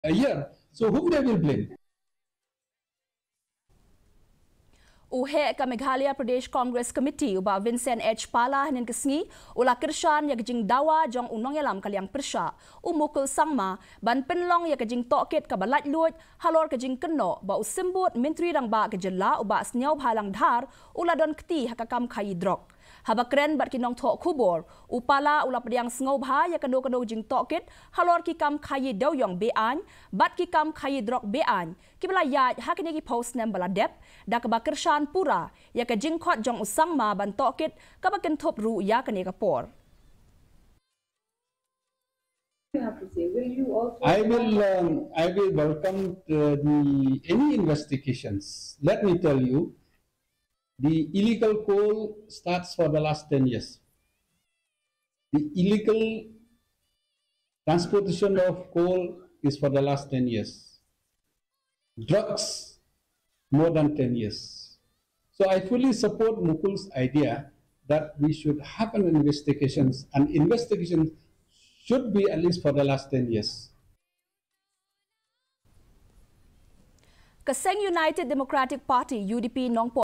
a year. So whom they will blame? Uhe ka Meghalaya Pradesh Congress Committee uba Vincent H. Pala hanin kesngi ula Kyrshan ya kejing dawa jong unong yalam kaliang persya umukul sangma ban penlong ya kejing tohkit ka balat luot halor kejing kynnoh ba usimbut menteri rang ba kejela uba snyau bhalang dhar ula don keti hakakam khaii drok. Habakren bat kinong thok kubor upala ula pediang sngau bha ya kado jing tohkit halor ki kam khaii doyong bean bat ki kam khaii drok bean kibla ya hakini ki post nem baladep da ka Kyrshan pura ya ka jingkhot jong usang ma ban tohkit ka bakin thop ru ya ka ne kapor. I will welcome any investigations. Let me tell you, the illegal coal starts for the last 10 years. The illegal transportation of coal is for the last 10 years. Drugs, more than 10 years. So I fully support Mukul's idea that we should have an investigation, and investigation should be at least for the last 10 years. Kaseng United Democratic Party UDP nongpo